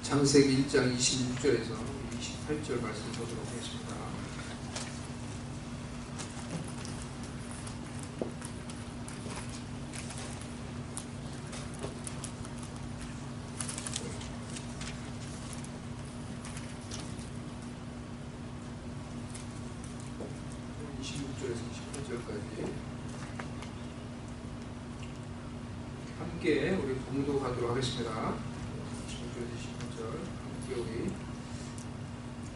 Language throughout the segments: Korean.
창세기 1장 26절에서 28절 말씀 보도록 하겠습니다. 함께 우리 봉독하도록 하겠습니다. 16절, 28절 함께 우리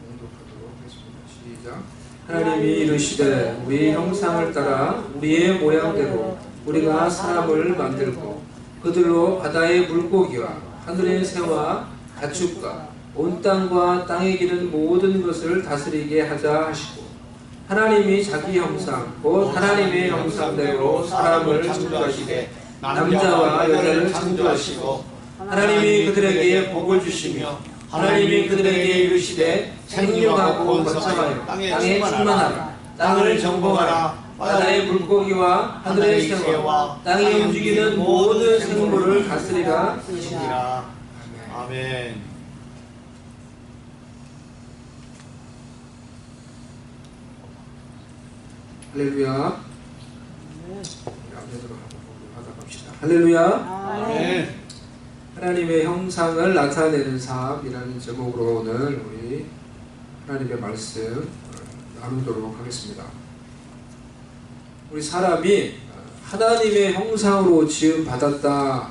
봉독하도록 하겠습니다. 시작. 하나님이 이르시되 우리의 형상을 따라 우리의 모양대로 우리가 사람을 만들고 그들로 바다의 물고기와 하늘의 새와 가축과 온 땅과 땅에 기는 모든 것을 다스리게 하자 하시고 하나님이 자기 형상 곧 하나님의 형상대로 사람을 창조하시되 남자와 여자를 창조하시고 하나님이 그들에게 복을 주시며 하나님이 그들에게 이르시되 생육하고 번성하여 땅에 충만하라 땅을 정복하라 바다의 물고기와 하늘의 새와 땅에 움직이는 모든 생물을 다스리라 하시니라. 아멘. 할렐루야. 할렐루야. 아멘. 하나님의 형상을 나타내는 삶이라는 제목으로 오늘 우리 하나님의 말씀 나누도록 하겠습니다. 우리 사람이 하나님의 형상으로 지음 받았다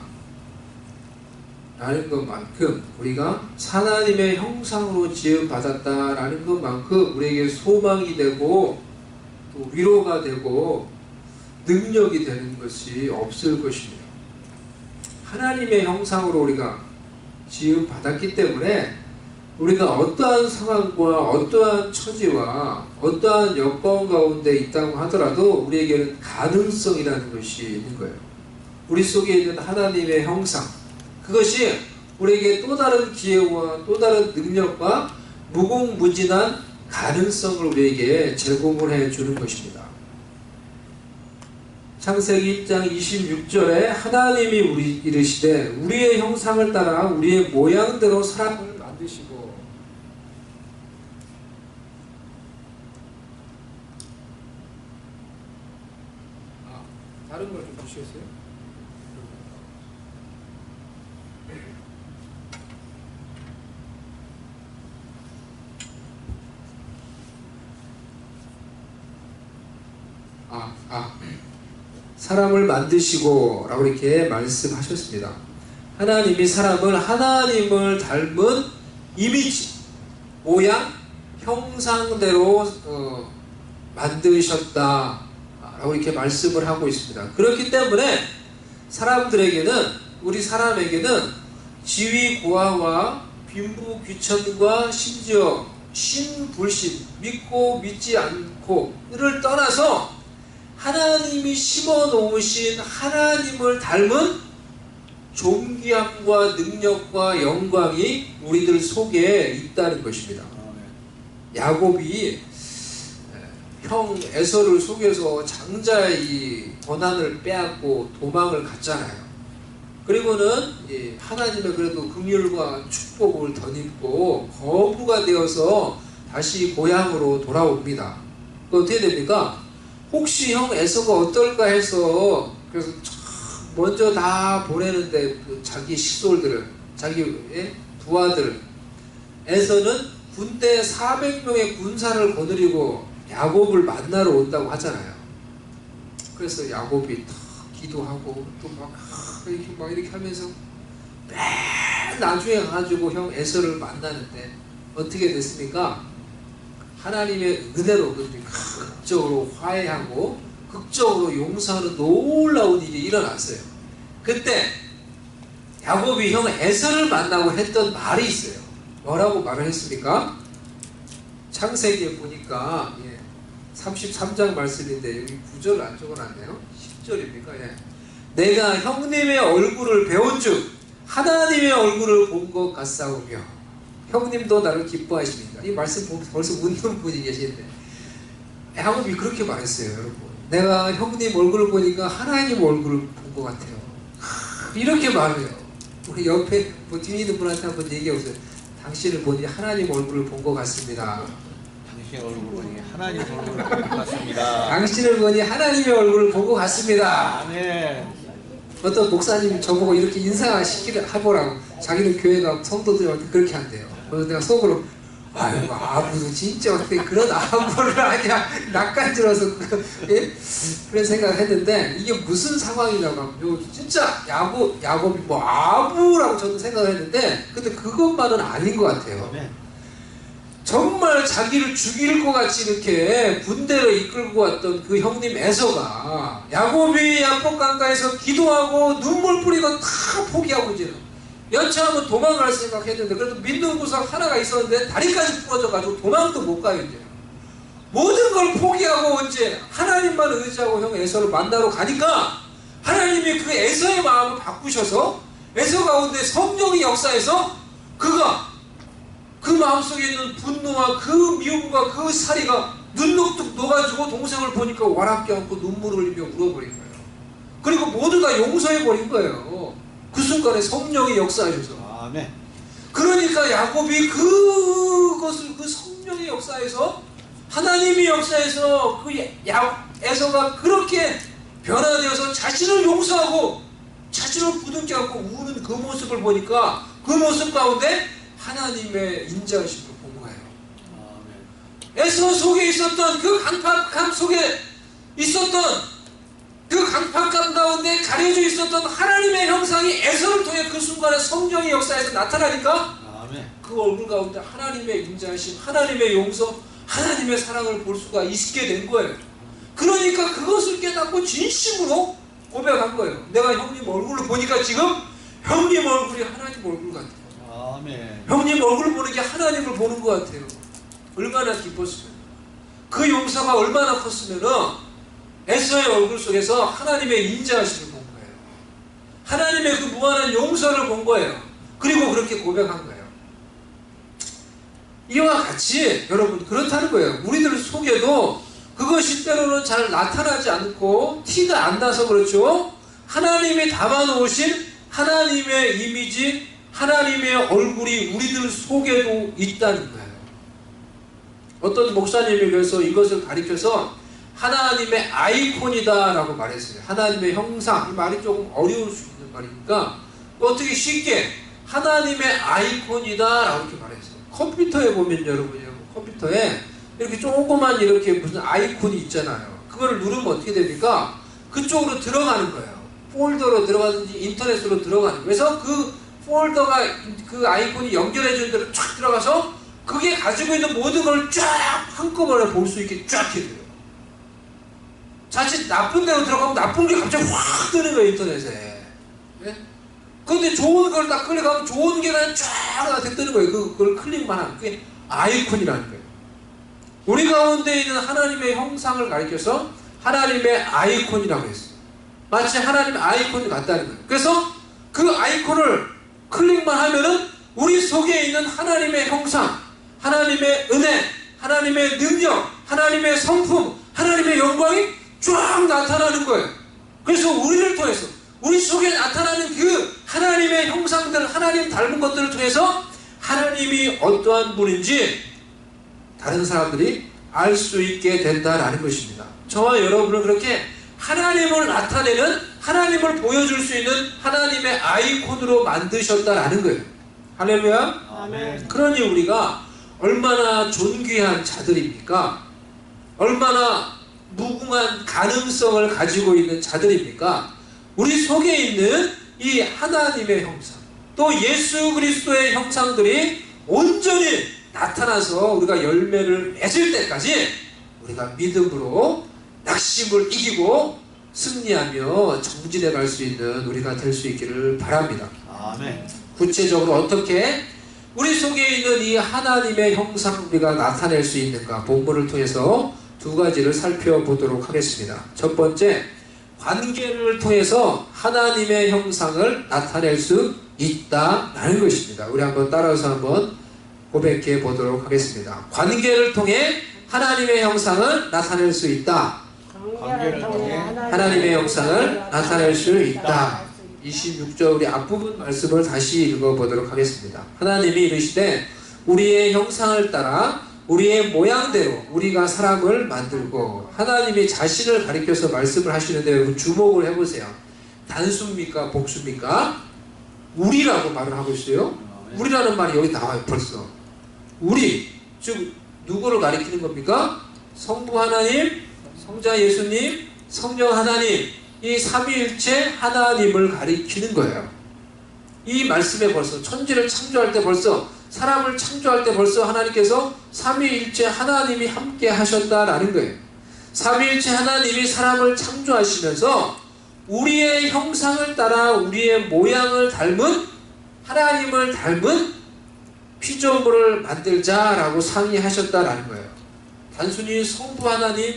라는 것만큼 우리가 하나님의 형상으로 지음 받았다 라는 것만큼 우리에게 소망이 되고 또 위로가 되고 능력이 되는 것이 없을 것입니다. 하나님의 형상으로 우리가 지음 받았기 때문에 우리가 어떠한 상황과 어떠한 처지와 어떠한 여건 가운데 있다고 하더라도 우리에게는 가능성이라는 것이 있는 거예요. 우리 속에 있는 하나님의 형상, 그것이 우리에게 또 다른 기회와 또 다른 능력과 무궁무진한 가능성을 우리에게 제공을 해주는 것입니다. 창세기 1장 26절에 하나님이 우리 이르시되 우리의 형상을 따라 우리의 모양대로 사람을 만드시고 다른 걸 좀 주시겠어요? 사람을 만드시고 라고 이렇게 말씀하셨습니다. 하나님이 사람을 하나님을 닮은 이미지, 모양, 형상대로 만드셨다 라고 이렇게 말씀을 하고 있습니다. 그렇기 때문에 사람들에게는, 우리 사람에게는 지위 고하와 빈부귀천과 심지어 신불신, 믿고 믿지 않고를 떠나서 하나님이 심어 놓으신 하나님을 닮은 존귀함과 능력과 영광이 우리들 속에 있다는 것입니다. 야곱이 형 에서를 속여서 장자의 이 권한을 빼앗고 도망을 갔잖아요. 그리고는 하나님의 그래도 긍휼과 축복을 덧입고 거부가 되어서 다시 고향으로 돌아옵니다. 그 어떻게 됩니까? 혹시 형 에서가 어떨까 해서 그래서 먼저 다 보내는데 자기 식솔들을, 자기 부하들 에서는 군대 400명의 군사를 거느리고 야곱을 만나러 온다고 하잖아요. 그래서 야곱이 기도하고 또 막 이렇게 하면서 맨 나중에 가가지고 형 에서를 만나는데 어떻게 됐습니까? 하나님의 은혜로 극적으로 화해하고 극적으로 용서하는 놀라운 일이 일어났어요. 그때 야곱이 형 에서를 만나고 했던 말이 있어요. 뭐라고 말을 했습니까? 창세기에 보니까 33장 말씀인데 여기 9절 안 적어놨네요. 10절입니까? 내가 형님의 얼굴을 배운즉 하나님의 얼굴을 본 것 같사오며 형님도 나를 기뻐하십니까? 이 말씀 보면 벌써 웃는 분이 계시는데 야곱이 그렇게 말했어요. 여러분, 내가 형님 얼굴을 보니까 하나님 얼굴을 본 것 같아요. 이렇게 말해요. 우리 옆에 뭐 뒤에 있는 분한테 한번 얘기해보세요. 당신을 보니 하나님 얼굴을 본 것 같습니다. 당신의 얼굴 보니 하나님 얼굴을 본 것 같습니다. 당신을 보니 하나님의 얼굴을 본 것 같습니다. 아멘. 어떤 목사님이 저보고 이렇게 인사하보라고. 자기는 교회가 성도들한테 그렇게 한대요. 그래서 내가 속으로 아이고 아부도 진짜 어떻게 그런 아부를 하냐 낯간지러서 예? 그런 생각을 했는데 이게 무슨 상황이냐고 하면 진짜 야곱이 뭐 아부라고 저도 생각을 했는데 근데 그것만은 아닌 것 같아요. 아멘. 정말 자기를 죽일 것 같이 이렇게 군대를 이끌고 왔던 그 형님 에서가 야곱이 야복 강가에서 기도하고 눈물 뿌리고 다 포기하고 이제 여차하면 도망갈 생각했는데 그래도 믿는 구석 하나가 있었는데 다리까지 부러져가지고 도망도 못 가요. 이제 모든 걸 포기하고 이제 하나님만 의지하고 형 에서를 만나러 가니까 하나님이 그 에서의 마음을 바꾸셔서 에서 가운데 성령의 역사에서 그가 그 마음속에 있는 분노와 그 미움과 그 살이가 눈녹듯 녹아지고 동생을 보니까 와랍게 안고 눈물을 흘리며 울어버린 거예요. 그리고 모두 다 용서해버린 거예요. 그 순간에 성령이 역사하셔서. 아멘. 그러니까 야곱이 그것을 그 성령의 역사에서 하나님의 역사에서 그 에서가 그렇게 변화되어서 자신을 용서하고 자신을 부둥켜 안고 우는 그 모습을 보니까 그 모습 가운데 하나님의 인자하심을 본 거예요. 아멘. 에서 속에 있었던 그 강팍함 속에 있었던 그 강팍함 가운데 가려져 있었던 하나님의 형상이 에서를 통해 그 순간에 성령의 역사에서 나타나니까 아멘. 그 얼굴 가운데 하나님의 인자하심, 하나님의 용서, 하나님의 사랑을 볼 수가 있게 된 거예요. 그러니까 그것을 깨닫고 진심으로 고백한 거예요. 내가 형님 얼굴을 보니까 지금 형님 얼굴이 하나님 얼굴 같아요. 아멘. 형님 얼굴을 보는 게 하나님을 보는 것 같아요. 얼마나 기뻤으면 그 용서가 얼마나 컸으면은 에서의 얼굴 속에서 하나님의 인자하심을 본 거예요. 하나님의 그 무한한 용서를 본 거예요. 그리고 그렇게 고백한 거예요. 이와 같이 여러분 그렇다는 거예요. 우리들 속에도 그것이 때로는 잘 나타나지 않고 티가 안 나서 그렇죠. 하나님이 담아놓으신 하나님의 이미지, 하나님의 얼굴이 우리들 속에도 있다는 거예요. 어떤 목사님이 그래서 이것을 가리켜서 하나님의 아이콘이다 라고 말했어요. 하나님의 형상. 이 말이 조금 어려울 수 있는 말이니까 어떻게 쉽게 하나님의 아이콘이다 라고 이렇게 말했어요. 컴퓨터에 보면 여러분요, 컴퓨터에 이렇게 조그만 이렇게 무슨 아이콘이 있잖아요. 그거를 누르면 어떻게 됩니까? 그쪽으로 들어가는 거예요. 폴더로 들어가든지 인터넷으로 들어가는 거예요. 그래서 그 폴더가 그 아이콘이 연결해 주는 대로 쫙 들어가서 그게 가지고 있는 모든 걸 쫙 한꺼번에 볼 수 있게 쫙 해줘요. 자칫 나쁜 데로 들어가면 나쁜 게 갑자기 확 뜨는 거예요, 인터넷에. 예? 근데 좋은 걸 딱 클릭하면 좋은 게 그냥 쫙 뜨는 거예요. 그걸 클릭만 하면. 그게 아이콘이라는 거예요. 우리 가운데 있는 하나님의 형상을 가리켜서 하나님의 아이콘이라고 했어요. 마치 하나님의 아이콘이 같다는 거예요. 그래서 그 아이콘을 클릭만 하면은 우리 속에 있는 하나님의 형상, 하나님의 은혜, 하나님의 능력, 하나님의 성품, 하나님의 영광이 쫙 나타나는 거예요. 그래서 우리를 통해서 우리 속에 나타나는 그 하나님의 형상들, 하나님 닮은 것들을 통해서 하나님이 어떠한 분인지 다른 사람들이 알 수 있게 된다라는 것입니다. 저와 여러분은 그렇게 하나님을 나타내는, 하나님을 보여줄 수 있는 하나님의 아이콘으로 만드셨다라는 거예요. 할렐루야. 아멘. 그러니 우리가 얼마나 존귀한 자들입니까? 얼마나 무궁한 가능성을 가지고 있는 자들입니까? 우리 속에 있는 이 하나님의 형상, 또 예수 그리스도의 형상들이 온전히 나타나서 우리가 열매를 맺을 때까지 우리가 믿음으로 낙심을 이기고 승리하며 정진해 갈 수 있는 우리가 될 수 있기를 바랍니다. 아멘. 구체적으로 어떻게 우리 속에 있는 이 하나님의 형상 우리가 나타낼 수 있는가, 본문을 통해서 두 가지를 살펴보도록 하겠습니다. 첫 번째, 관계를 통해서 하나님의 형상을 나타낼 수 있다라는 것입니다. 우리 한번 따라서 한번 고백해 보도록 하겠습니다. 관계를 통해 하나님의 형상을 나타낼 수 있다. 관계를 통해 하나님의 형상을 나타낼 수 있다. 26절 우리 앞부분 말씀을 다시 읽어보도록 하겠습니다. 하나님이 이르시되 우리의 형상을 따라 우리의 모양대로 우리가 사람을 만들고, 하나님이 자신을 가리켜서 말씀을 하시는데 여러분 주목을 해보세요. 단수입니까 복수입니까? 우리라고 말을 하고 있어요. 우리라는 말이 여기 나와요. 벌써 우리, 즉 누구를 가리키는 겁니까? 성부 하나님, 성자 예수님, 성령 하나님, 이 삼위일체 하나님을 가리키는 거예요. 이 말씀에 벌써 천지를 창조할 때, 벌써 사람을 창조할 때 벌써 하나님께서 삼위일체 하나님이 함께 하셨다라는 거예요. 삼위일체 하나님이 사람을 창조하시면서 우리의 형상을 따라 우리의 모양을 닮은, 하나님을 닮은 피조물을 만들자라고 상의하셨다라는 거예요. 단순히 성부 하나님,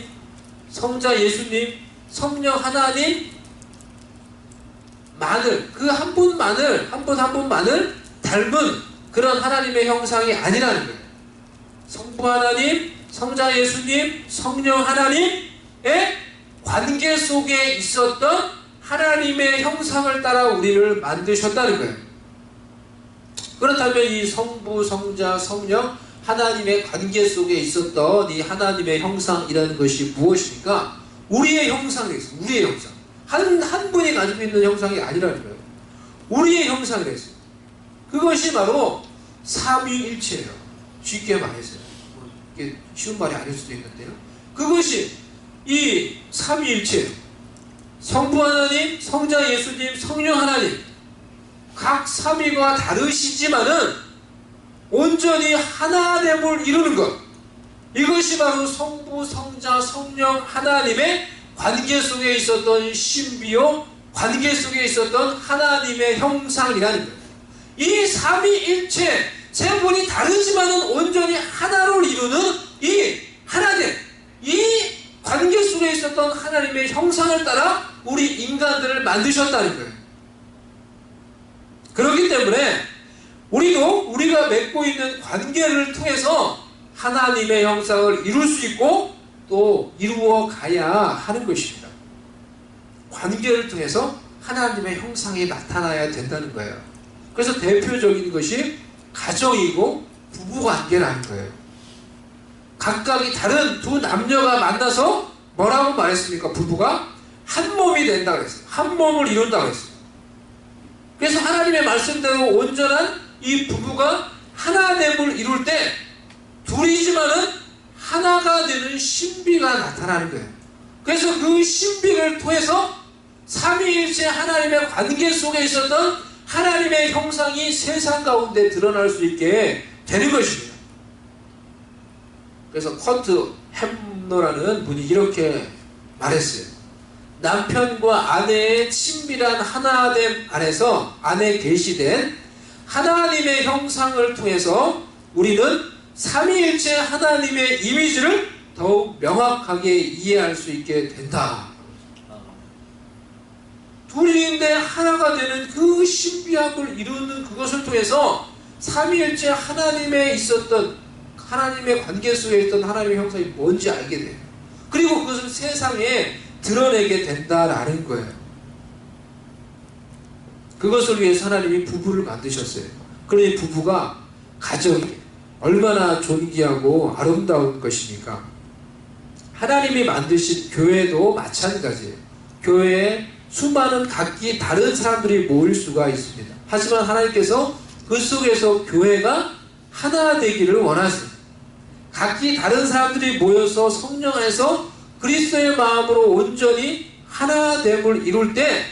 성자 예수님, 성령 하나님 만을, 그 한 분만을, 한 분 한 분만을 닮은 그런 하나님의 형상이 아니라는 거예요. 성부 하나님, 성자 예수님, 성령 하나님의 관계 속에 있었던 하나님의 형상을 따라 우리를 만드셨다는 거예요. 그렇다면 이 성부, 성자, 성령 하나님의 관계 속에 있었던 이 하나님의 형상이라는 것이 무엇입니까? 우리의 형상이랬어요. 우리의 형상. 한 분이 가지고 있는 형상이 아니라는 거예요. 우리의 형상이랬어요. 그것이 바로 삼위일체예요. 쉽게 말해서요. 이게 쉬운 말이 아닐 수도 있는데요. 그것이 이 삼위일체예요. 성부 하나님, 성자 예수님, 성령 하나님, 각 삼위가 다르시지만은 온전히 하나됨을 이루는 것, 이것이 바로 성부, 성자, 성령 하나님의 관계 속에 있었던 신비요, 관계 속에 있었던 하나님의 형상이라는 거예요. 이 삼위일체, 세 분이 다르지만은 온전히 하나를 이루는 이 하나됨, 이 관계 속에 있었던 하나님의 형상을 따라 우리 인간들을 만드셨다는 거예요. 그렇기 때문에 우리도 우리가 맺고 있는 관계를 통해서 하나님의 형상을 이룰 수 있고 또 이루어 가야 하는 것입니다. 관계를 통해서 하나님의 형상이 나타나야 된다는 거예요. 그래서 대표적인 것이 가정이고 부부관계라는 거예요. 각각이 다른 두 남녀가 만나서 뭐라고 말했습니까? 부부가 한 몸이 된다고 그랬어요. 한 몸을 이룬다고 그랬어요. 그래서 하나님의 말씀대로 온전한 이 부부가 하나됨을 이룰 때 둘이지만은 하나가 되는 신비가 나타나는 거예요. 그래서 그 신비를 통해서 삼위일체 하나님의 관계 속에 있었던 하나님의 형상이 세상 가운데 드러날 수 있게 되는 것입니다. 그래서 커트 햄너라는 분이 이렇게 말했어요. 남편과 아내의 친밀한 하나됨 안에서 안에 계시된 하나님의 형상을 통해서 우리는 삼위일체 하나님의 이미지를 더욱 명확하게 이해할 수 있게 된다. 둘인데 하나가 되는 그 신비함을 이루는 그것을 통해서 삼위일체 하나님에 있었던, 하나님의 관계 속에 있던 하나님의 형상이 뭔지 알게 돼요. 그리고 그것을 세상에 드러내게 된다라는 거예요. 그것을 위해서 하나님이 부부를 만드셨어요. 그러니 부부가, 가정이 얼마나 존귀하고 아름다운 것입니까? 하나님이 만드신 교회도 마찬가지예요. 교회에 수많은 각기 다른 사람들이 모일 수가 있습니다. 하지만 하나님께서 그 속에서 교회가 하나 되기를 원하세요. 각기 다른 사람들이 모여서 성령 안에서 그리스도의 마음으로 온전히 하나됨을 이룰 때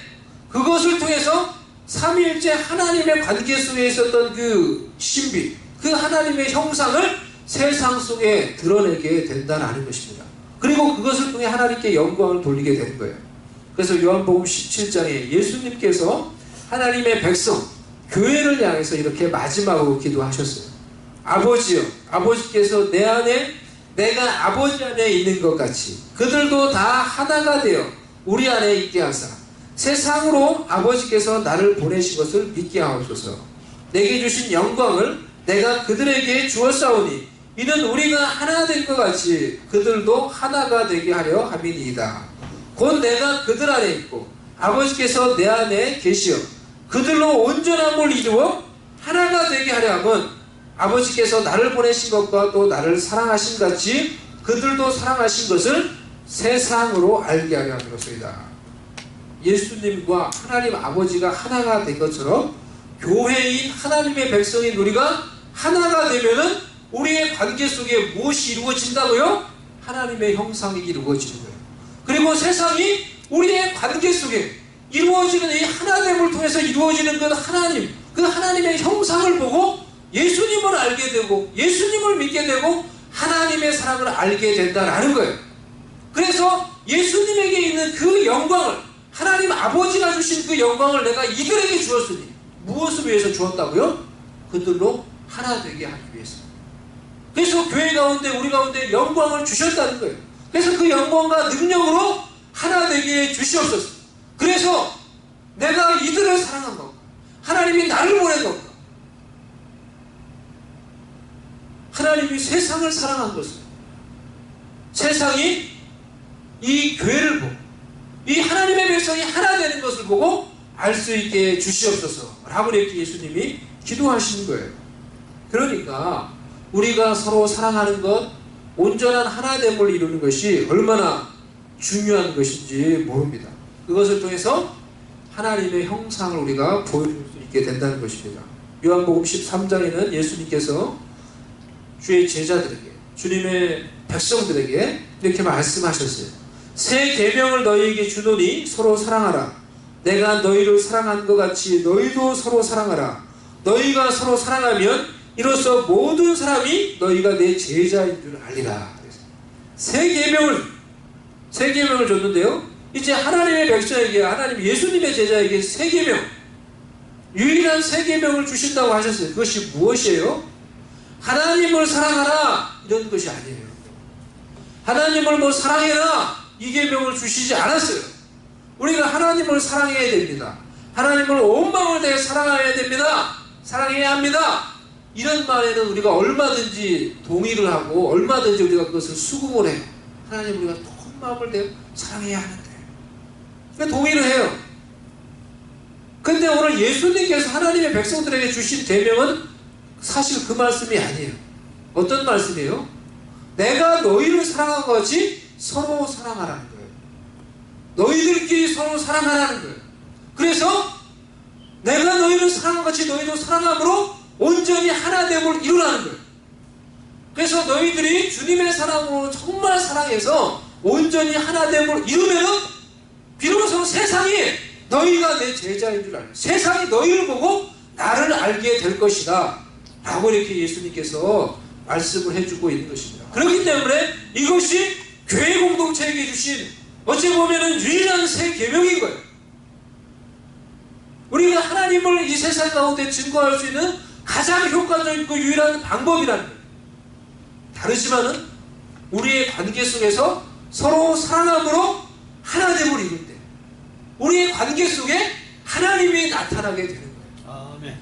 그것을 통해서 삼위일체 하나님의 관계 속에 있었던 그 신비, 그 하나님의 형상을 세상 속에 드러내게 된다는 것입니다. 그리고 그것을 통해 하나님께 영광을 돌리게 되는 거예요. 그래서 요한복음 17장에 예수님께서 하나님의 백성, 교회를 향해서 이렇게 마지막으로 기도하셨어요. 아버지여, 아버지께서 내 안에, 내가 아버지 안에 있는 것 같이 그들도 다 하나가 되어 우리 안에 있게 하사 세상으로 아버지께서 나를 보내신 것을 믿게 하옵소서. 내게 주신 영광을 내가 그들에게 주었사오니 이는 우리가 하나 된 것 같이 그들도 하나가 되게 하려 함이니이다. 곧 내가 그들 안에 있고 아버지께서 내 안에 계시어 그들로 온전함을 이루어 하나가 되게 하려 함은 아버지께서 나를 보내신 것과 또 나를 사랑하신 같이 그들도 사랑하신 것을 세상으로 알게 하려 함이로소이다. 예수님과 하나님 아버지가 하나가 된 것처럼 교회인 하나님의 백성인 우리가 하나가 되면은 우리의 관계 속에 무엇이 이루어진다고요? 하나님의 형상이 이루어지는 거예요. 그리고 세상이 우리의 관계 속에 이루어지는 이 하나됨을 통해서 이루어지는 그 하나님의 형상을 보고 예수님을 알게 되고 예수님을 믿게 되고 하나님의 사랑을 알게 된다라는 거예요. 그래서 예수님에게 있는 그 영광을, 하나님 아버지가 주신 그 영광을 내가 이들에게 주었으니 무엇을 위해서 주었다고요? 그들로 하나 되게 하기 위해서. 그래서 교회 가운데 우리 가운데 영광을 주셨다는 거예요. 그래서 그 영광과 능력으로 하나 되게 주시옵소서. 그래서 내가 이들을 사랑한 겁니다. 하나님이 나를 보낸 겁니다. 하나님이 세상을 사랑한 것은 세상이 이 교회를 보고 이 하나님의 백성이 하나 되는 것을 보고 알 수 있게 주시옵소서 라고 이렇게 예수님이 기도하시는 거예요. 그러니까 우리가 서로 사랑하는 것, 온전한 하나됨을 이루는 것이 얼마나 중요한 것인지 모릅니다. 그것을 통해서 하나님의 형상을 우리가 보여줄 수 있게 된다는 것입니다. 요한복음 13장에는 예수님께서 주의 제자들에게, 주님의 백성들에게 이렇게 말씀하셨어요. 새 계명을 너희에게 주노니 서로 사랑하라. 내가 너희를 사랑한 것 같이 너희도 서로 사랑하라. 너희가 서로 사랑하면 이로써 모든 사람이 너희가 내 제자인 줄 알리라. 새 계명을 줬는데요. 이제 하나님의 백성에게, 하나님 예수님의 제자에게 새 계명, 유일한 새 계명을 주신다고 하셨어요. 그것이 무엇이에요? 하나님을 사랑하라 이런 것이 아니에요. 하나님을 뭐 사랑해라 이 계명을 주시지 않았어요. 우리가 하나님을 사랑해야 됩니다. 하나님을 온 마음을 다해 사랑해야 됩니다. 사랑해야 합니다. 이런 말에는 우리가 얼마든지 동의를 하고 얼마든지 우리가 그것을 수긍을 해요. 하나님 우리가 온 마음을 다해 사랑해야 하는데 동의를 해요. 근데 오늘 예수님께서 하나님의 백성들에게 주신 계명은 사실 그 말씀이 아니에요. 어떤 말씀이에요? 내가 너희를 사랑한 것 같이 서로 사랑하라는 거예요. 너희들끼리 서로 사랑하라는 거예요. 그래서 내가 너희를 사랑한 것 같이 너희도 사랑함으로 온전히 하나됨을 이루라는 거예요. 그래서 너희들이 주님의 사랑으로 정말 사랑해서 온전히 하나됨을 이루면은 비로소 세상이 너희가 내 제자인 줄 알아요. 세상이 너희를 보고 나를 알게 될 것이다 라고 이렇게 예수님께서 말씀을 해주고 있는 것입니다. 그렇기 때문에 이것이 교회 공동체에게 주신 어찌 보면 유일한 새 계명인 거예요. 우리가 하나님을 이 세상 가운데 증거할 수 있는 가장 효과적이고 유일한 방법이라는 거예요. 다르지만은 우리의 관계 속에서 서로 사랑함으로 하나됨을 이룰 때 우리의 관계 속에 하나님이 나타나게 되는 거예요. 아멘.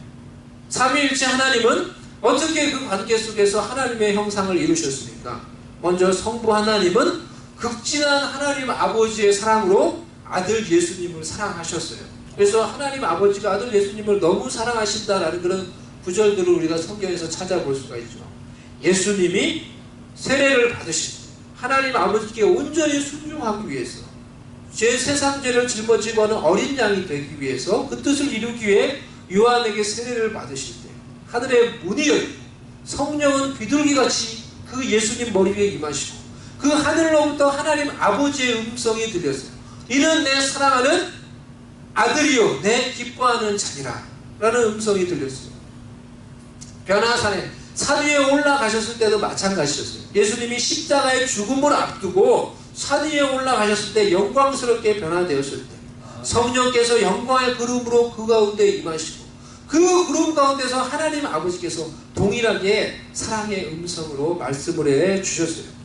삼위일체 하나님은 어떻게 그 관계 속에서 하나님의 형상을 이루셨습니까? 먼저 성부 하나님은 극진한 하나님 아버지의 사랑으로 아들 예수님을 사랑하셨어요. 그래서 하나님 아버지가 아들 예수님을 너무 사랑하신다라는 그런 구절들을 우리가 성경에서 찾아볼 수가 있죠. 예수님이 세례를 받으신 하나님 아버지께 온전히 순종하기 위해서 제 세상 죄를 짊어지고 하는 어린 양이 되기 위해서 그 뜻을 이루기 위해 요한에게 세례를 받으실 때 하늘의 문이 열리고 성령은 비둘기같이 그 예수님 머리 위에 임하시고 그 하늘로부터 하나님 아버지의 음성이 들렸어요. 이는 내 사랑하는 아들이요 내 기뻐하는 자니라 라는 음성이 들렸어요. 변화산에 산 위에 올라가셨을 때도 마찬가지였어요. 예수님이 십자가의 죽음을 앞두고 산 위에 올라가셨을 때 영광스럽게 변화되었을 때 성령께서 영광의 구름으로 그 가운데 임하시고 그 구름 가운데서 하나님 아버지께서 동일하게 사랑의 음성으로 말씀을 해주셨어요.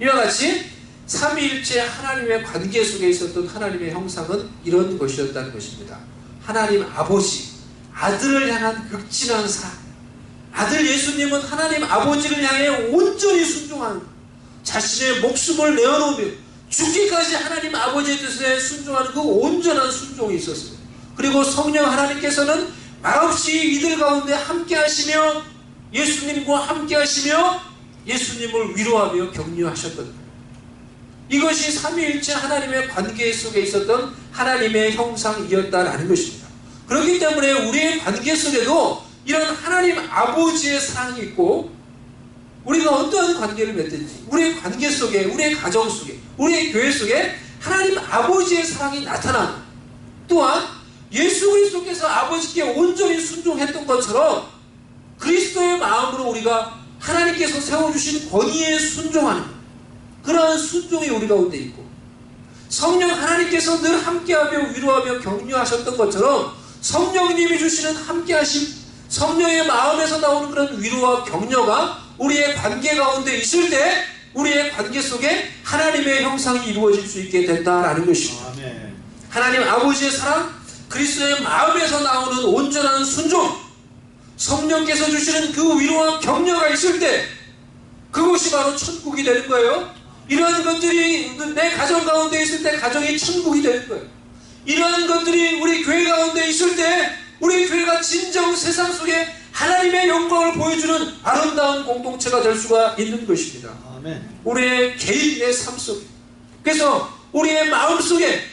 이와 같이 삼위일체 하나님의 관계 속에 있었던 하나님의 형상은 이런 것이었다는 것입니다. 하나님 아버지, 아들을 향한 극진한 사랑. 아들 예수님은 하나님 아버지를 향해 온전히 순종하는 자신의 목숨을 내어놓으며 죽기까지 하나님 아버지의 뜻에 순종하는 그 온전한 순종이 있었어요. 그리고 성령 하나님께서는 말없이 이들 가운데 함께 하시며 예수님과 함께 하시며 예수님을 위로하며 격려하셨던 거예요. 이것이 삼위일체 하나님의 관계 속에 있었던 하나님의 형상이었다라는 것입니다. 그렇기 때문에 우리의 관계 속에도 이런 하나님 아버지의 사랑이 있고, 우리가 어떠한 관계를 맺든지 우리의 관계 속에, 우리의 가정 속에, 우리의 교회 속에 하나님 아버지의 사랑이 나타나고, 또한 예수 그리스도께서 아버지께 온전히 순종했던 것처럼 그리스도의 마음으로 우리가 하나님께서 세워주신 권위에 순종하는 그러한 순종이 우리 가운데 있고, 성령 하나님께서 늘 함께하며 위로하며 격려하셨던 것처럼 성령님이 주시는 함께하심, 성령의 마음에서 나오는 그런 위로와 격려가 우리의 관계 가운데 있을 때 우리의 관계 속에 하나님의 형상이 이루어질 수 있게 된다라는 것입니다. 아멘. 하나님 아버지의 사랑, 그리스도의 마음에서 나오는 온전한 순종, 성령께서 주시는 그 위로와 격려가 있을 때 그것이 바로 천국이 되는 거예요. 이러한 것들이 내 가정 가운데 있을 때 가정이 천국이 되는 거예요. 이러한 것들이 우리 교회 가운데 있을 때 우리 교회가 진정 세상 속에 하나님의 영광을 보여주는 아름다운 공동체가 될 수가 있는 것입니다. 아멘. 우리의 개인의 삶 속에, 그래서 우리의 마음 속에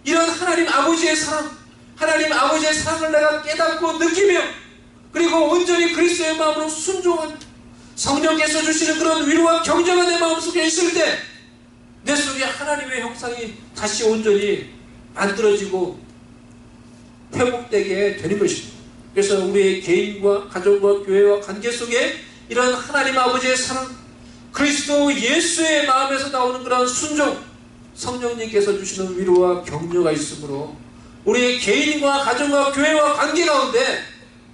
이런 하나님 아버지의 사랑, 하나님 아버지의 사랑을 내가 깨닫고 느끼며, 그리고 온전히 그리스도의 마음으로 순종하며 성령께서 주시는 그런 위로와 격려가 내 마음속에 있을 때 내 속에 하나님의 형상이 다시 온전히 만들어지고 회복되게 되는 것입니다. 그래서 우리의 개인과 가정과 교회와 관계 속에 이런 하나님 아버지의 사랑, 그리스도 예수의 마음에서 나오는 그런 순종, 성령님께서 주시는 위로와 격려가 있으므로 우리의 개인과 가정과 교회와 관계 가운데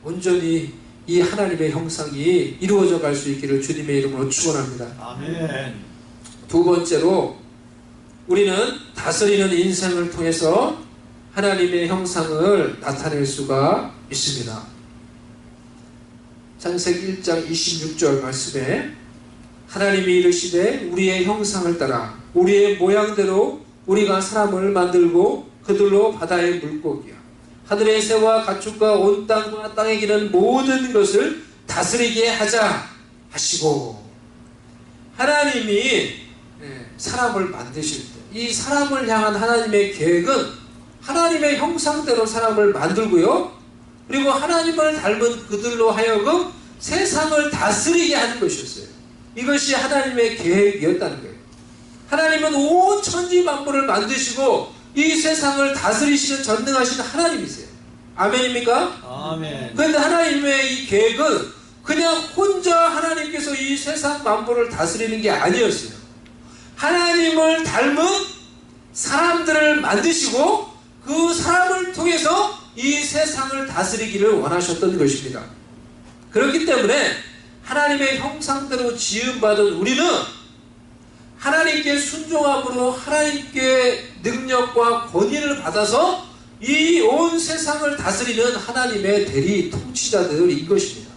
온전히 이 하나님의 형상이 이루어져 갈 수 있기를 주님의 이름으로 축원합니다. 아멘. 두 번째로 우리는 다스리는 인생을 통해서 하나님의 형상을 나타낼 수가 있습니다. 창세기 1장 26절 말씀에 하나님이 이르시되 우리의 형상을 따라 우리의 모양대로 우리가 사람을 만들고 그들로 바다의 물고기와 하늘의 새와 가축과 온 땅과 땅에 기는 모든 것을 다스리게 하자 하시고, 하나님이 사람을 만드실 때 이 사람을 향한 하나님의 계획은 하나님의 형상대로 사람을 만들고요, 그리고 하나님을 닮은 그들로 하여금 세상을 다스리게 하는 것이었어요. 이것이 하나님의 계획이었다는 거예요. 하나님은 온 천지 만물을 만드시고 이 세상을 다스리시는 전능하신 하나님이세요. 아멘입니까? 아멘. 그런데 하나님의 이 계획은 그냥 혼자 하나님께서 이 세상 만물을 다스리는 게 아니었어요. 하나님을 닮은 사람들을 만드시고 그 사람을 통해서 이 세상을 다스리기를 원하셨던 것입니다. 그렇기 때문에 하나님의 형상대로 지음받은 우리는 하나님께 순종함으로 하나님께 능력과 권위를 받아서 이 온 세상을 다스리는 하나님의 대리 통치자들인 것입니다.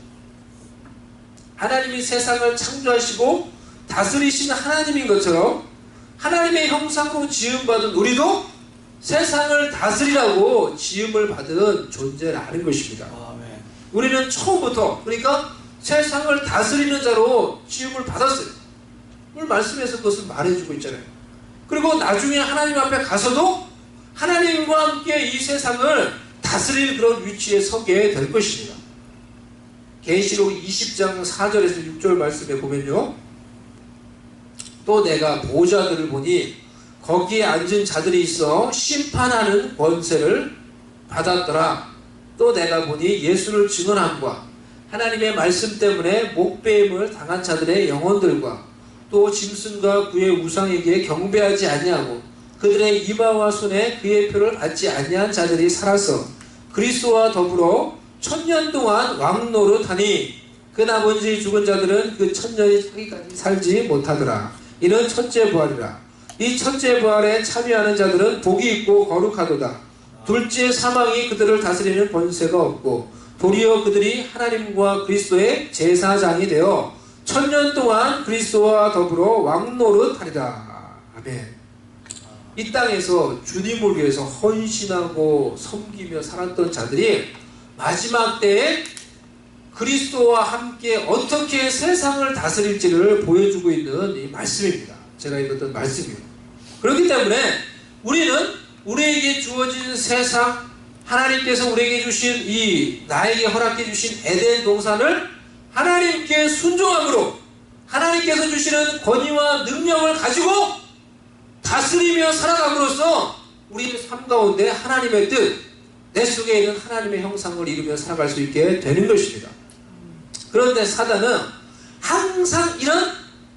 하나님이 세상을 창조하시고 다스리시는 하나님인 것처럼 하나님의 형상으로 지음받은 우리도 세상을 다스리라고 지음을 받은 존재라는 것입니다. 아멘. 우리는 처음부터, 그러니까 세상을 다스리는 자로 지음을 받았어요. 오늘 말씀에서 그것을 말해주고 있잖아요. 그리고 나중에 하나님 앞에 가서도 하나님과 함께 이 세상을 다스릴 그런 위치에 서게 될 것입니다. 계시록 20장 4절에서 6절 말씀에 보면요, 또 내가 보좌들을 보니 거기에 앉은 자들이 있어 심판하는 권세를 받았더라. 또 내가 보니 예수를 증언함과 하나님의 말씀 때문에 목배임을 당한 자들의 영혼들과 또 짐승과 그의 우상에게 경배하지 아니하고 그들의 이마와 손에 그의 표를 받지 아니한 자들이 살아서 그리스도와 더불어 1000년 동안 왕노릇하니 그 나머지 죽은 자들은 그 1000년이 차기까지 살지 못하더라. 이는 첫째 부활이라. 이 첫째 부활에 참여하는 자들은 복이 있고 거룩하도다. 둘째 사망이 그들을 다스리는 권세가 없고 도리어 그들이 하나님과 그리스도의 제사장이 되어 1000년 동안 그리스도와 더불어 왕노릇하리라. 아멘. 이 땅에서 주님을 위해서 헌신하고 섬기며 살았던 자들이 마지막 때에 그리스도와 함께 어떻게 세상을 다스릴지를 보여주고 있는 이 말씀입니다. 제가 읽었던 말씀이에요. 그렇기 때문에 우리는 우리에게 주어진 세상, 하나님께서 우리에게 주신 이 나에게 허락해 주신 에덴 동산을 하나님께 순종함으로 하나님께서 주시는 권위와 능력을 가지고 다스리며 살아감으로써 우리의 삶 가운데 하나님의 뜻, 내 속에 있는 하나님의 형상을 이루며 살아갈 수 있게 되는 것입니다. 그런데 사단은 항상 이런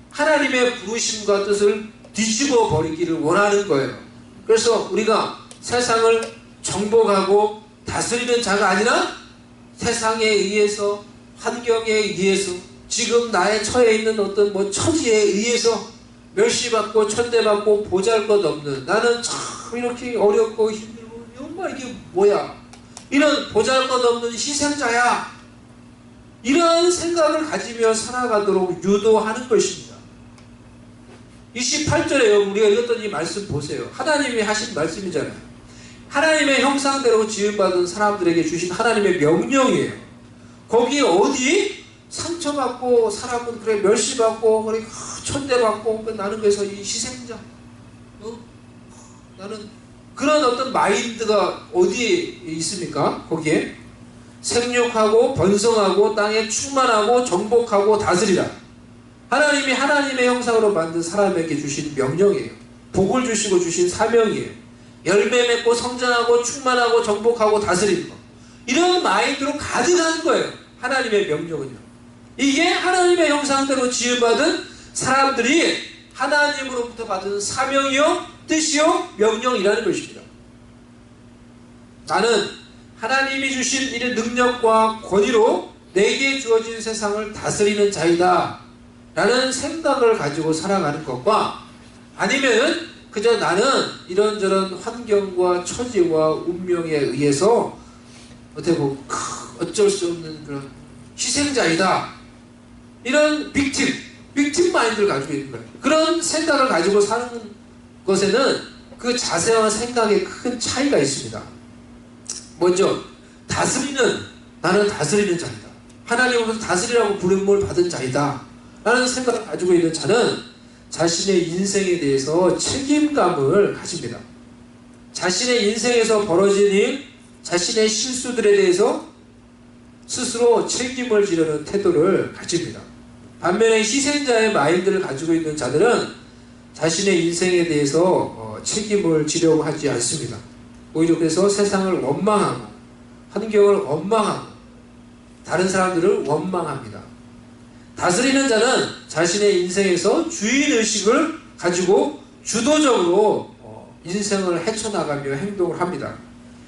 하나님의 부르심과 뜻을 뒤집어 버리기를 원하는 거예요. 그래서 우리가 세상을 정복하고 다스리는 자가 아니라 세상에 의해서, 환경에 의해서, 지금 나의 처해 있는 어떤 처지에 의해서 멸시받고 천대받고 보잘것없는, 나는 참 이렇게 어렵고 힘들고 엄마 이게 뭐야, 이런 보잘것없는 희생자야, 이런 생각을 가지며 살아가도록 유도하는 것입니다. 28절에 우리가 읽었던 이 말씀 보세요. 하나님이 하신 말씀이잖아요. 하나님의 형상대로 지음받은 사람들에게 주신 하나님의 명령이에요. 거기에 어디 상처받고 사람은 그래 멸시받고 그래 천대받고 나는 그래서 이 희생자, 나는 그런 어떤 마인드가 어디에 있습니까? 거기에 생육하고 번성하고 땅에 충만하고 정복하고 다스리라. 하나님이 하나님의 형상으로 만든 사람에게 주신 명령이에요. 복을 주시고 주신 사명이에요. 열매 맺고 성장하고 충만하고 정복하고 다스리는 거. 이런 마인드로 가득한 거예요. 하나님의 명령은요. 이게 하나님의 형상대로 지음받은 사람들이 하나님으로부터 받은 사명이요, 뜻이요, 명령이라는 것입니다. 나는 하나님이 주신 이런 능력과 권위로 내게 주어진 세상을 다스리는 자이다 라는 생각을 가지고 살아가는 것과, 아니면 그저 나는 이런저런 환경과 처지와 운명에 의해서 어떻게 보면 어쩔 수 없는 그런 희생자이다, 이런 빅팀 마인드를 가지고 있는 거예요. 그런 생각을 가지고 사는 것에는 그 자세와 생각에 큰 차이가 있습니다. 먼저 나는 다스리는 자이다, 하나님으로부터 다스리라고 부름을 받은 자이다 라는 생각을 가지고 있는 자는 자신의 인생에 대해서 책임감을 가집니다. 자신의 인생에서 벌어진 일, 자신의 실수들에 대해서 스스로 책임을 지려는 태도를 가집니다. 반면에 희생자의 마인드를 가지고 있는 자들은 자신의 인생에 대해서 책임을 지려고 하지 않습니다. 오히려 그래서 세상을 원망하고 환경을 원망하고 다른 사람들을 원망합니다. 다스리는 자는 자신의 인생에서 주인의식을 가지고 주도적으로 인생을 헤쳐나가며 행동을 합니다.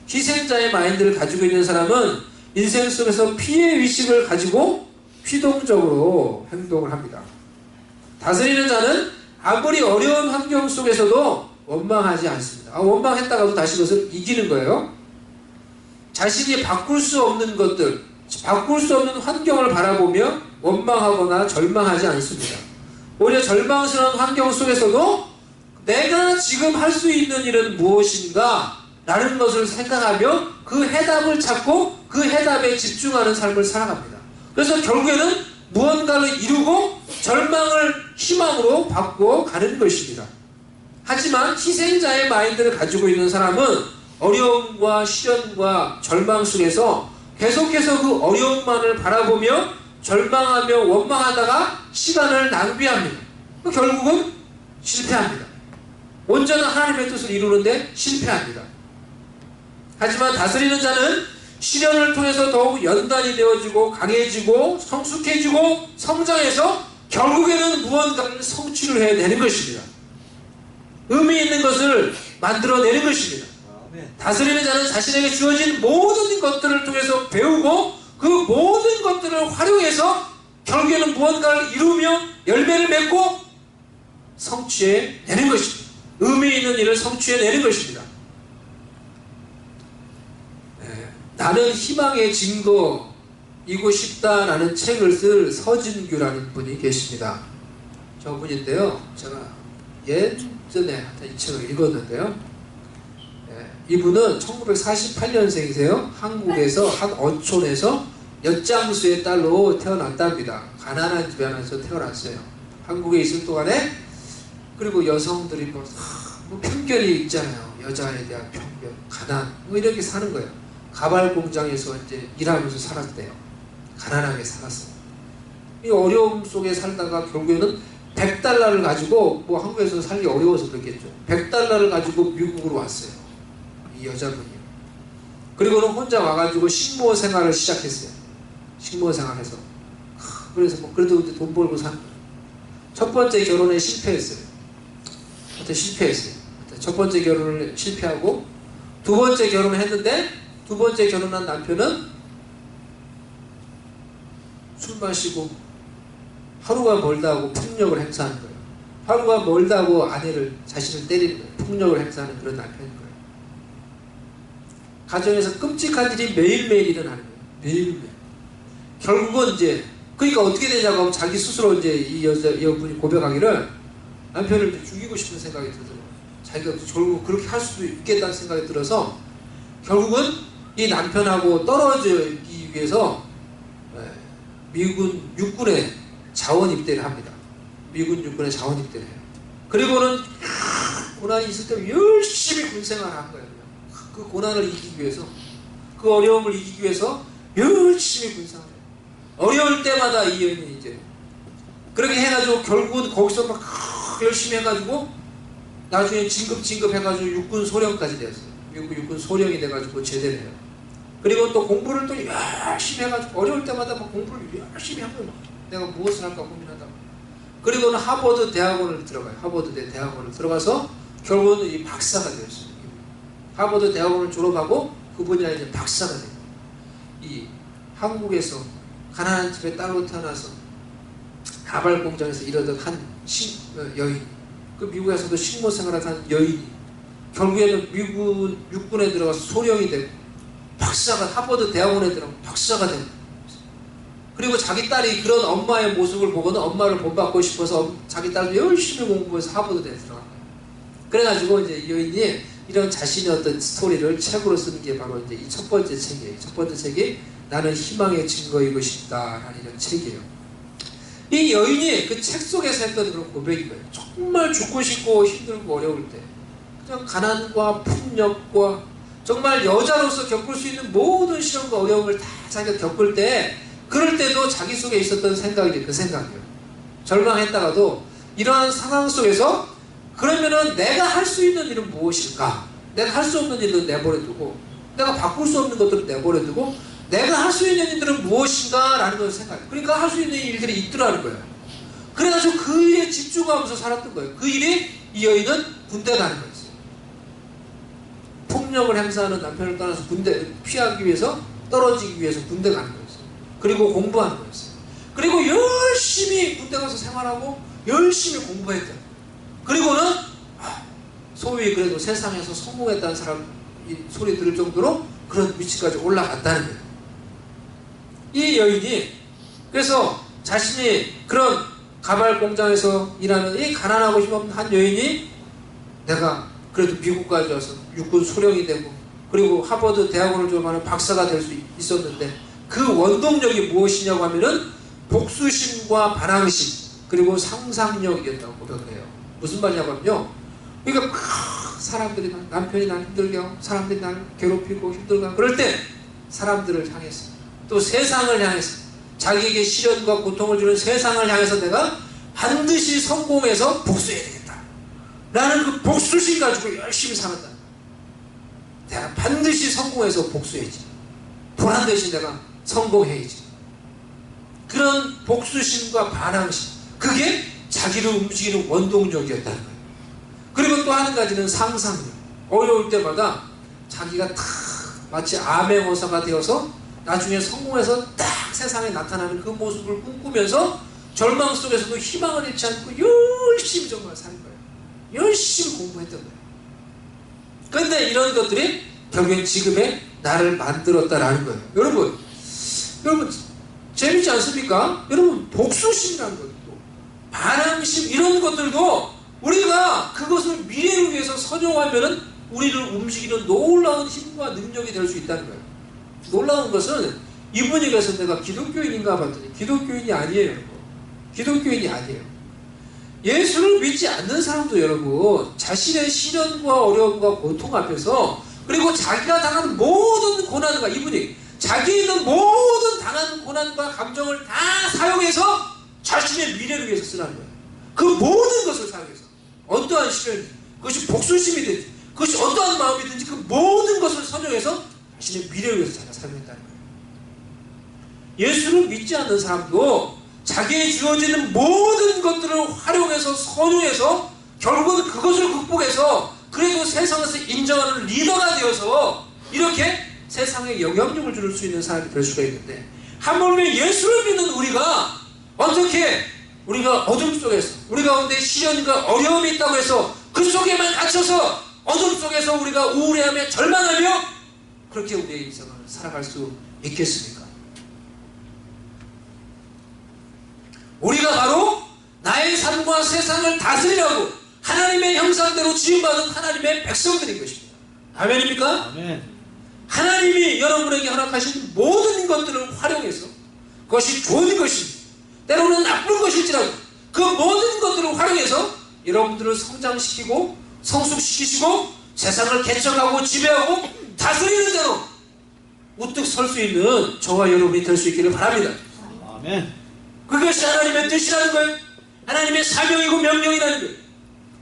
희생자의 마인드를 가지고 있는 사람은 인생 속에서 피해의식을 가지고 피동적으로 행동을 합니다. 다스리는 자는 아무리 어려운 환경 속에서도 원망하지 않습니다. 원망했다가도 다시 그것을 이기는 거예요. 자신이 바꿀 수 없는 것들, 바꿀 수 없는 환경을 바라보며 원망하거나 절망하지 않습니다. 오히려 절망스러운 환경 속에서도 내가 지금 할 수 있는 일은 무엇인가 라는 것을 생각하며 그 해답을 찾고 그 해답에 집중하는 삶을 살아갑니다. 그래서 결국에는 무언가를 이루고 절망을 희망으로 바꿔 가는 것입니다. 하지만 희생자의 마인드를 가지고 있는 사람은 어려움과 시련과 절망 속에서 계속해서 그 어려움만을 바라보며 절망하며 원망하다가 시간을 낭비합니다. 결국은 실패합니다. 온전한 하나님의 뜻을 이루는데 실패합니다. 하지만 다스리는 자는 시련을 통해서 더욱 연단이 되어지고 강해지고 성숙해지고 성장해서 결국에는 무언가를 성취를 해내는 것입니다. 의미 있는 것을 만들어내는 것입니다. 다스리는 자는 자신에게 주어진 모든 것들을 통해서 배우고 그 모든 것들을 활용해서 결국에는 무언가를 이루며 열매를 맺고 성취해내는 것입니다. 의미 있는 일을 성취해내는 것입니다. 나는 희망의 증거이고 싶다라는 책을 쓸 서진규라는 분이 계십니다. 저분인데요, 제가 예전에 이 책을 읽었는데요. 이분은 1948년생이세요. 한국에서 한 어촌에서 엿장수의 딸로 태어났답니다. 가난한 집안에서 태어났어요. 한국에 있을 동안에. 그리고 여성들이 뭐 편견이 있잖아요. 여자에 대한 편견, 가난, 뭐 이렇게 사는 거예요. 가발 공장에서 이제 일하면서 살았대요. 가난하게 살았어요. 이 어려움 속에 살다가 결국에는 100달러를 가지고, 뭐 한국에서 살기 어려워서 그렇겠죠. 100달러를 가지고 미국으로 왔어요. 이 여자분이요. 그리고는 혼자 와가지고 식모 생활을 시작했어요. 식모 생활해서. 그래서 뭐 그래도 이제 돈 벌고 산 거예요. 첫 번째 결혼에 실패했어요. 첫 번째 결혼을 실패하고 두 번째 결혼을 했는데, 두 번째 결혼한 남편은 술 마시고 하루가 멀다고 폭력을 행사하는 거예요. 하루가 멀다고 자신을 때리는 거예요. 폭력을 행사하는 그런 남편인 거예요. 가정에서 끔찍한 일이 매일매일 일어나는 거예요. 매일매일. 결국은 이제, 그러니까 어떻게 되냐고 하면 자기 스스로 이제 이 여분이 고백하기를 남편을 죽이고 싶은 생각이 들더라고요. 자기가 결국 그렇게 할 수도 있겠다는 생각이 들어서 결국은 이 남편하고 떨어지기 위해서 미군 육군에 자원 입대를 합니다. 미군 육군에 자원 입대를 해요. 그리고는 고난이 있을 때 열심히 군생활을 한 거예요. 그 고난을 이기기 위해서, 그 어려움을 이기기 위해서 열심히 군생활을 해요. 어려울 때마다 이 여인이 이제 그렇게 해가지고 결국은 거기서 막 열심히 해가지고 나중에 진급 해가지고 육군 소령까지 되었어요. 미국 육군 소령이 돼가지고 제대를 해요. 그리고 또 공부를 또 열심히 해가지고 어려울 때마다 막 공부를 열심히 한 거예요. 내가 무엇을 할까 고민하다가. 그리고는 하버드 대학원을 들어가요. 하버드 대학원을 들어가서 결국은 이 박사가 되었어요. 하버드 대학원을 졸업하고 그 분야에 이제 박사가 돼요. 이 한국에서 가난한 집에 딸로 태어나서 가발 공장에서 일하던 한 여인, 그 미국에서도 식모 생활을 한 여인이 결국에는 미국 육군에 들어가서 소령이 되고 박사가, 하버드 대학원에 들어가서 박사가 되고, 그리고 자기 딸이 그런 엄마의 모습을 보고는 엄마를 본받고 싶어서 자기 딸도 열심히 공부해서 하버드에 들어간 거예요. 그래가지고 이제 이 여인이 이런 자신의 어떤 스토리를 책으로 쓰는 게 바로 이제 이 첫 번째 책이에요. 첫 번째 책이 나는 희망의 증거이고 싶다라는 이런 책이에요. 이 여인이 그 책 속에서 했던 그런 고백인 거예요. 정말 죽고 싶고 힘들고 어려울 때, 그냥 가난과 폭력과 정말 여자로서 겪을 수 있는 모든 시련과 어려움을 다 자기가 겪을 때, 그럴 때도 자기 속에 있었던 생각이 그 생각이에요. 절망했다가도 이러한 상황 속에서 그러면은 내가 할 수 있는 일은 무엇일까? 내가 할 수 없는 일은 내버려두고, 내가 바꿀 수 없는 것들은 내버려두고, 내가 할 수 있는 일들은 무엇인가? 라는 걸 생각해요. 그러니까 할 수 있는 일들이 있더라는 거예요. 그래가지고 그 일에 집중하면서 살았던 거예요. 그 일이 이 여인은 군대 가는 거였어요. 폭력을 행사하는 남편을 떠나서 군대 피하기 위해서, 떨어지기 위해서 군대 가는 거였어요. 그리고 공부하는 거였어요. 그리고 열심히 군대 가서 생활하고 열심히 공부했대요. 그리고는 소위 그래도 세상에서 성공했다는 사람 소리 들을 정도로 그런 위치까지 올라갔다는 거예요. 이 여인이 그래서 자신이 그런 가발 공장에서 일하는 이 가난하고 힘없는 한 여인이 내가 그래도 미국까지 와서 육군 소령이 되고 그리고 하버드 대학원을 졸업하는 박사가 될 수 있었는데, 그 원동력이 무엇이냐고 하면은 복수심과 반항심 그리고 상상력이었다고 고백을 해요. 무슨 말이냐고 하면요, 그러니까 사람들이 남편이 날 힘들게 하고 사람들이 날 괴롭히고 힘들게 하고 그럴 때 사람들을 향해서, 또 세상을 향해서, 자기에게 시련과 고통을 주는 세상을 향해서 내가 반드시 성공해서 복수해야 되겠다 라는 그 복수심 가지고 열심히 살았다. 내가 반드시 성공해서 복수해야지, 보란 듯이 내가 성공해야지. 그런 복수심과 반항심, 그게 자기를 움직이는 원동력이었다는 거예요. 그리고 또 한 가지는 상상력. 어려울 때마다 자기가 탁 마치 암행어사가 되어서 나중에 성공해서 딱 세상에 나타나는 그 모습을 꿈꾸면서 절망 속에서도 희망을 잃지 않고 열심히 정말 산 거예요. 열심히 공부했던 거예요. 그런데 이런 것들이 결국엔 지금의 나를 만들었다라는 거예요. 여러분 재밌지 않습니까? 여러분 복수심이라는 것도, 반항심, 이런 것들도 우리가 그것을 미래를 위해서 선용하면은 우리를 움직이는 놀라운 힘과 능력이 될 수 있다는 거예요. 놀라운 것은 이분이 그래서 내가 기독교인인가 봤더니 기독교인이 아니에요. 기독교인이 아니에요. 예수를 믿지 않는 사람도 여러분 자신의 시련과 어려움과 고통 앞에서 그리고 자기가 당한 모든 고난과 이분이 자기에 있는 모든 당한 고난과 감정을 다 사용해서 자신의 미래를 위해서 쓰라는 거예요. 그 모든 것을 사용해서 어떠한 시련이든지 그것이 복수심이든지 그것이 어떠한 마음이든지 그 모든 것을 선용해서 자신의 미래를 위해서 자기가 사용했다는 거예요. 예수를 믿지 않는 사람도 자기에 주어지는 모든 것들을 활용해서 선용해서 결국은 그것을 극복해서 그래도 세상에서 인정하는 리더가 되어서 이렇게 세상에 영향력을 줄 수 있는 사람이 될 수가 있는데 하물며 예수를 믿는 우리가 어떻게 우리가 어둠 속에서 우리 가운데 시련과 어려움이 있다고 해서 그 속에만 갇혀서 어둠 속에서 우리가 우울해하며 절망하며 그렇게 우리의 인생을 살아갈 수 있겠습니까? 우리가 바로 나의 삶과 세상을 다스리라고 하나님의 형상대로 지음받은 하나님의 백성들인 것입니다. 아멘입니까? 아멘. 하나님이 여러분에게 허락하신 모든 것들을 활용해서 그것이 좋은 것입니다. 때로는 나쁜 것일지라도 그 모든 것들을 활용해서 여러분들을 성장시키고 성숙시키시고 세상을 개척하고 지배하고 다스리는 대로 우뚝 설 수 있는 저와 여러분이 될 수 있기를 바랍니다. 아멘. 그것이 하나님의 뜻이라는 거예요. 하나님의 사명이고 명령이라는 거예요.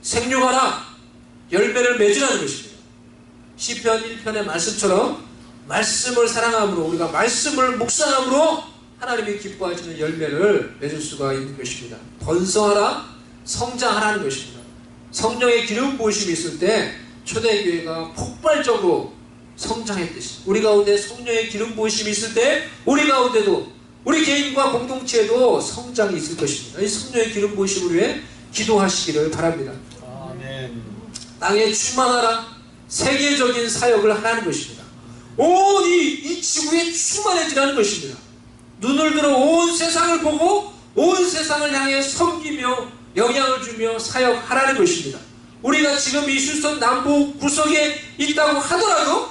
생육하라 열매를 맺으라는 것입니다. 시편 1편의 말씀처럼 말씀을 사랑함으로 우리가 말씀을 묵상함으로 하나님이 기뻐하시는 열매를 맺을 수가 있는 것입니다. 번성하라 성장하라는 것입니다. 성령의 기름 부으심이 있을 때 초대교회가 폭발적으로 성장했듯이 우리 가운데 성령의 기름 부으심이 있을 때 우리 가운데도 우리 개인과 공동체에도 성장이 있을 것입니다. 이 성령의 기름 부으심을 위해 기도하시기를 바랍니다. 아멘. 땅에 충만하라 세계적인 사역을 하라는 것입니다. 온 이 지구에 충만해지라는 것입니다. 눈을 들어 온 세상을 보고 온 세상을 향해 섬기며 영향을 주며 사역하라는 것입니다. 우리가 지금 이 휴스턴 남부 구석에 있다고 하더라도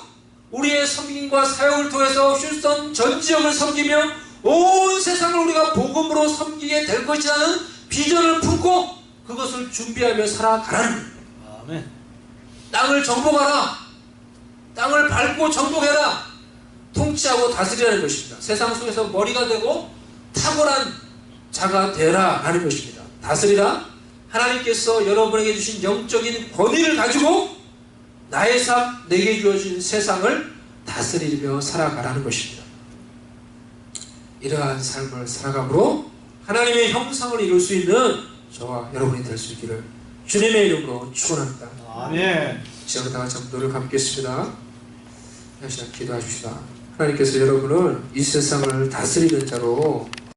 우리의 섬김과 사역을 통해서 휴스턴 전 지역을 섬기며 온 세상을 우리가 복음으로 섬기게 될 것이라는 비전을 품고 그것을 준비하며 살아가라는 거예요. 아멘. 땅을 정복하라. 땅을 밟고 정복해라. 통치하고 다스리라는 것입니다. 세상 속에서 머리가 되고 탁월한 자가 되라 라는 것입니다. 다스리라. 하나님께서 여러분에게 주신 영적인 권위를 가지고 나의 삶, 내게 주어진 세상을 다스리며 살아가라는 것입니다. 이러한 삶을 살아감으로 하나님의 형상을 이룰 수 있는 저와 여러분이 될 수 있기를 주님의 이름으로 축원합니다. 아멘. 시작을 다 같이 한번 노력을 함께했습니다. 다시 기도하십시다. 하나님께서 여러분을 이 세상을 다스리는 자로